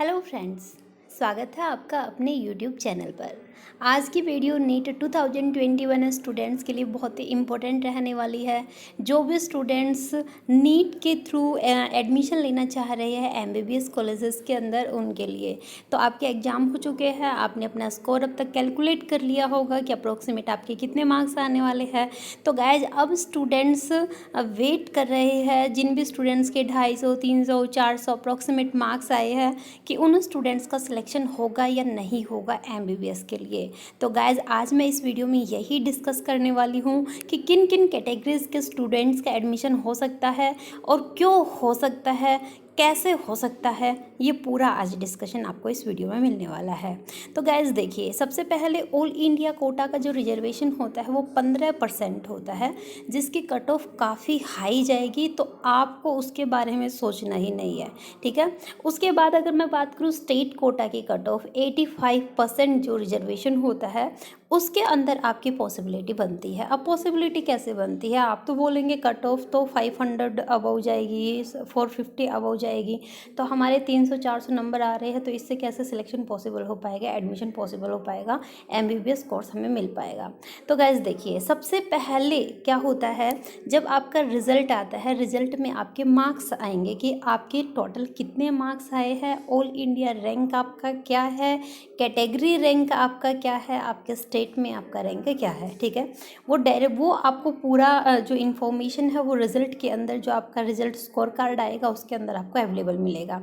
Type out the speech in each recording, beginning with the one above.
Hello friends, स्वागत है आपका अपने यूट्यूब चैनल पर। आज की वीडियो नीट 2021 स्टूडेंट्स के लिए बहुत ही इम्पोर्टेंट रहने वाली है। जो भी स्टूडेंट्स नीट के थ्रू एडमिशन लेना चाह रहे हैं एमबीबीएस कॉलेजेस के अंदर, उनके लिए तो आपके एग्ज़ाम हो चुके हैं। आपने अपना स्कोर अब तक कैलकुलेट कर लिया होगा कि अप्रोक्सीमेट आपके कितने मार्क्स आने वाले हैं। तो गाइज अब स्टूडेंट्स वेट कर रहे हैं, जिन भी स्टूडेंट्स के 250, 300, 400 अप्रोक्सीमेट मार्क्स आए हैं कि उन स्टूडेंट्स का सिलेक्शन होगा या नहीं होगा एमबीबीएस के लिए। तो गाइज आज मैं इस वीडियो में यही डिस्कस करने वाली हूँ कि किन किन कैटेगरीज के स्टूडेंट्स का एडमिशन हो सकता है और क्यों हो सकता है, कैसे हो सकता है, ये पूरा आज डिस्कशन आपको इस वीडियो में मिलने वाला है। तो गाइज देखिए, सबसे पहले ऑल इंडिया कोटा का जो रिजर्वेशन होता है वो 15% होता है, जिसकी कट ऑफ काफ़ी हाई जाएगी। तो आपको उसके बारे में सोचना ही नहीं है, ठीक है। उसके बाद अगर मैं बात करूँ स्टेट कोटा की कट ऑफ 85% जो रिजर्वेशन होता है उसके अंदर आपकी पॉसिबिलिटी बनती है। अब पॉसिबिलिटी कैसे बनती है, आप तो बोलेंगे कट ऑफ तो 500 अबव जाएगी, 450 अबव जाएगी, तो हमारे 300-400 नंबर आ रहे हैं, तो इससे कैसे सिलेक्शन पॉसिबल हो पाएगा, एडमिशन पॉसिबल हो पाएगा, एमबीबीएस कोर्स हमें मिल पाएगा। तो गाइस देखिए, सबसे पहले क्या होता है, जब आपका रिजल्ट आता है, रिजल्ट में आपके मार्क्स आएंगे कि आपके टोटल कितने मार्क्स आए हैं, ऑल इंडिया रैंक आपका क्या है, कैटेगरी रैंक आपका क्या है, आपके स्टेट में आपका रैंक क्या है, ठीक है। वो आपको पूरा जो इन्फॉर्मेशन है वो रिजल्ट के अंदर, जो आपका रिजल्ट स्कोर कार्ड आएगा उसके अंदर आपको अवेलेबल मिलेगा।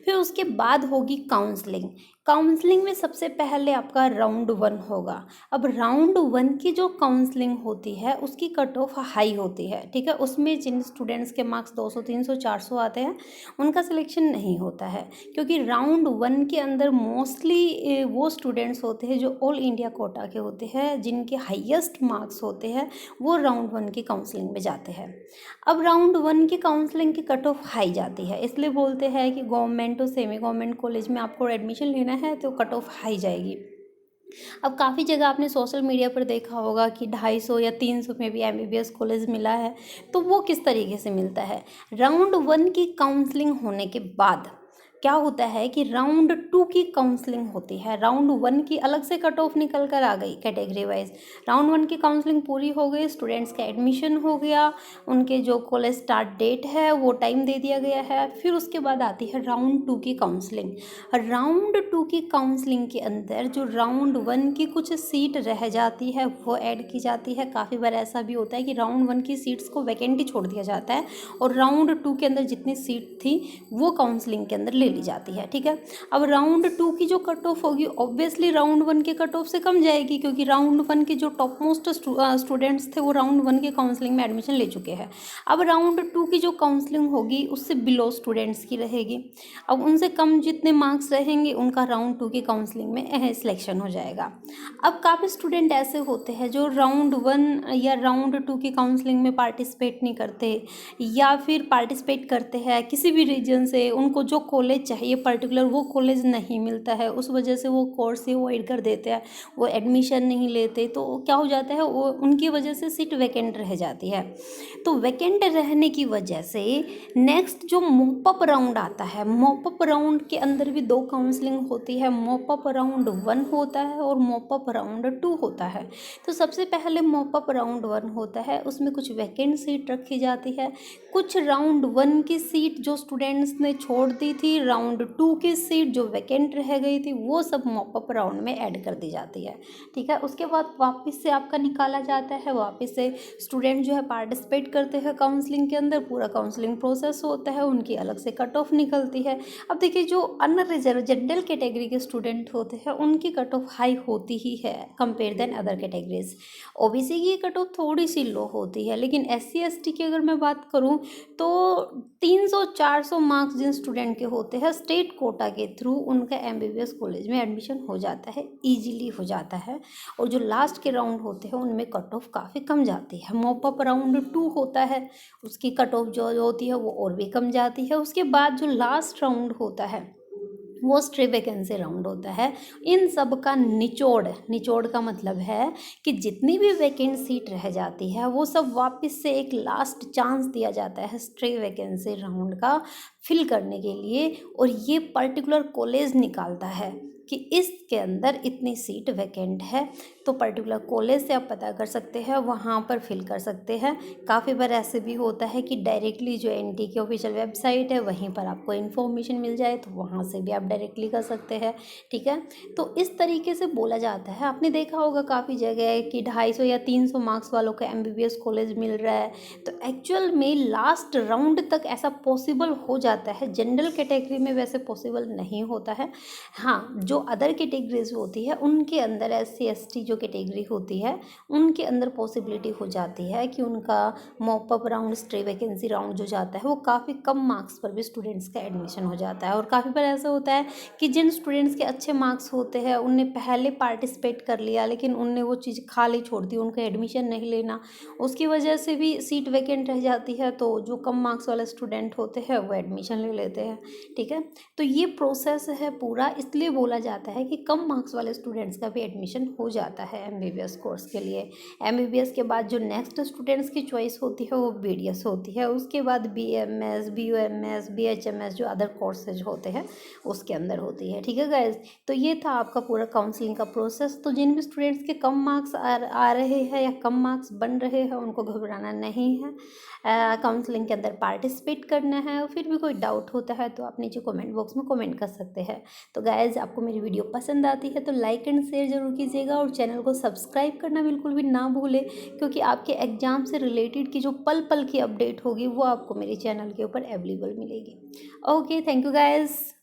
फिर उसके बाद होगी काउंसलिंग। काउंसलिंग में सबसे पहले आपका राउंड 1 होगा। अब राउंड 1 की जो काउंसलिंग होती है उसकी कट ऑफ हाई होती है, ठीक है। उसमें जिन स्टूडेंट्स के मार्क्स 200, 300, 400 आते हैं उनका सिलेक्शन नहीं होता है, क्योंकि राउंड 1 के अंदर मोस्टली वो स्टूडेंट्स होते हैं जो ऑल इंडिया कोटा के होते हैं, जिनके हाईएस्ट मार्क्स होते हैं, वो राउंड 1 की काउंसलिंग में जाते हैं। अब राउंड 1 की काउंसलिंग की कट ऑफ हाई जाती है, इसलिए बोलते हैं कि गवर्नमेंट और सेमी गवर्नमेंट कॉलेज में आपको एडमिशन लेना है तो कट ऑफ हाई जाएगी। अब काफ़ी जगह आपने सोशल मीडिया पर देखा होगा कि 250 या 300 में भी एमबीबीएस कॉलेज मिला है। तो वो किस तरीके से मिलता है, राउंड 1 की काउंसलिंग होने के बाद क्या होता है कि राउंड 2 की काउंसलिंग होती है। राउंड 1 की अलग से कट ऑफ निकल कर आ गई कैटेगरी वाइज, राउंड 1 की काउंसलिंग पूरी हो गई, स्टूडेंट्स का एडमिशन हो गया, उनके जो कॉलेज स्टार्ट डेट है वो टाइम दे दिया गया है। फिर उसके बाद आती है राउंड 2 की काउंसलिंग। राउंड 2 की काउंसलिंग के अंदर जो राउंड 1 की कुछ सीट रह जाती है वो ऐड की जाती है। काफ़ी बार ऐसा भी होता है कि राउंड 1 की सीट्स को वैकेंट ही छोड़ दिया जाता है और राउंड 2 के अंदर जितनी सीट थी वो काउंसलिंग के अंदर ले ली जाती है, ठीक है। अब राउंड 2 की जो कट ऑफ होगी ऑब्वियसली राउंड 1 के कट ऑफ से कम जाएगी, क्योंकि राउंड 1 के जो टॉप मोस्ट स्टूडेंट्स थे वो राउंड 1 के काउंसलिंग में एडमिशन ले चुके हैं। अब राउंड 2 की जो काउंसलिंग होगी उससे बिलो स्टूडेंट्स की रहेगी। अब उनसे कम जितने मार्क्स रहेंगे उनका राउंड 2 की काउंसलिंग में सिलेक्शन हो जाएगा। अब काफ़ी स्टूडेंट ऐसे होते हैं जो राउंड 1 या राउंड 2 की काउंसलिंग में पार्टिसिपेट नहीं करते, या फिर पार्टिसिपेट करते हैं किसी भी रीजन से, उनको जो कॉलेज चाहिए पर्टिकुलर वो कॉलेज नहीं मिलता है, उस वजह से वो कोर्स ही अवॉइड कर देते हैं, वो एडमिशन नहीं लेते। तो क्या हो जाता है, वो उनकी वजह से सीट वैकेंट रह जाती है। तो वैकेंट रहने की वजह से नेक्स्ट जो मॉपअप राउंड आता है, मॉपअप राउंड के अंदर भी 2 काउंसलिंग होती है। मॉपअप राउंड 1 होता है और मॉपअप राउंड 2 होता है। तो सबसे पहले मॉपअप राउंड 1 होता है, उसमें कुछ वैकेंट सीट रखी जाती है। कुछ राउंड 1 की सीट जो स्टूडेंट्स ने छोड़ दी थी, राउंड 2 की सीट जो वैकेंट रह गई थी, वो सब मॉपअप राउंड में ऐड कर दी जाती है, ठीक है। उसके बाद वापस से आपका निकाला जाता है, वापस से स्टूडेंट जो है पार्टिसिपेट करते हैं काउंसलिंग के अंदर, पूरा काउंसलिंग प्रोसेस होता है, उनकी अलग से कट ऑफ निकलती है। अब देखिए, जो अनरिजर्व जनरल कैटेगरी के स्टूडेंट होते हैं उनकी कट ऑफ हाई होती ही है compare than other categories. OBC की कट ऑफ थोड़ी सी लो होती है, लेकिन एससी एसटी की अगर मैं बात करूं तो 300-400 मार्क्स जिन स्टूडेंट के होते हैं स्टेट कोटा के थ्रू उनका एमबीबीएस कॉलेज में एडमिशन हो जाता है, ईजिली हो जाता है। और जो लास्ट के राउंड होते हैं उनमें कट ऑफ काफ़ी कम जाती है। मॉपअप राउंड 2 होता है, उसकी कट ऑफ जो होती है वो और भी कम जाती है। उसके बाद जो लास्ट राउंड होता है वो स्ट्रे वैकेंसी राउंड होता है। इन सब का निचोड़ का मतलब है कि जितनी भी वैकेंट सीट रह जाती है वो सब वापस से एक लास्ट चांस दिया जाता है स्ट्रे वैकेंसी राउंड का। फिल करने के लिए, और ये पर्टिकुलर कॉलेज निकालता है कि इसके अंदर इतनी सीट वैकेंट है, तो पर्टिकुलर कॉलेज से आप पता कर सकते हैं, वहाँ पर फिल कर सकते हैं। काफ़ी बार ऐसे भी होता है कि डायरेक्टली जो एनटी की ऑफिशियल वेबसाइट है वहीं पर आपको इन्फॉर्मेशन मिल जाए, तो वहाँ से भी आप डायरेक्टली कर सकते हैं, ठीक है। तो इस तरीके से बोला जाता है। आपने देखा होगा काफ़ी जगह कि 250 या 300 मार्क्स वालों को एमबीबीएस कॉलेज मिल रहा है, तो एक्चुअल में लास्ट राउंड तक ऐसा पॉसिबल हो जाता है। जनरल कैटेगरी में वैसे पॉसिबल नहीं होता है। हाँ, जो अदर कैटेगरीज होती है उनके अंदर एससी एसटी जो कैटेगरी होती है उनके अंदर पॉसिबिलिटी हो जाती है कि उनका mop up round, stray vacancy round जो जाता है वो काफ़ी कम मार्क्स पर भी स्टूडेंट्स का एडमिशन हो जाता है। और काफ़ी बार ऐसा होता है कि जिन स्टूडेंट्स के अच्छे मार्क्स होते हैं उनने पहले पार्टिसिपेट कर लिया, लेकिन उनने वो चीज़ खाली छोड़ दी, उनका एडमिशन नहीं लेना, उसकी वजह से भी सीट वैकेंट रह जाती है। तो जो कम मार्क्स वाले स्टूडेंट होते हैं वो एडमिशन ले लेते हैं, ठीक है। तो ये प्रोसेस है पूरा, इसलिए बोला जाता है कि कम मार्क्स वाले स्टूडेंट्स का भी एडमिशन हो जाता है एमबीबीएस कोर्स के लिए। एमबीबीएस के बाद जो नेक्स्ट स्टूडेंट्स की चॉइस होती है वो बीडीएस होती है, उसके बाद बीएमएस, बीयूएमएस, बीएचएमएस जो अदर कोर्सेज होते हैं उसके अंदर होती है, ठीक है गाइज। तो ये था आपका पूरा काउंसलिंग का प्रोसेस। तो जिन भी स्टूडेंट्स के कम मार्क्स आ रहे हैं या कम मार्क्स बन रहे हैं उनको घबराना नहीं है, काउंसलिंग के अंदर पार्टिसिपेट करना है। और फिर भी कोई डाउट होता है तो आप नीचे कमेंट बॉक्स में कमेंट कर सकते हैं। तो गाइज, आपको मेरी वीडियो पसंद आती है तो लाइक एंड शेयर जरूर कीजिएगा, और चैनल को सब्सक्राइब करना बिल्कुल भी ना भूलें, क्योंकि आपके एग्जाम से रिलेटेड की जो पल पल की अपडेट होगी वो आपको मेरे चैनल के ऊपर अवेलेबल मिलेगी। Okay, thank you guys.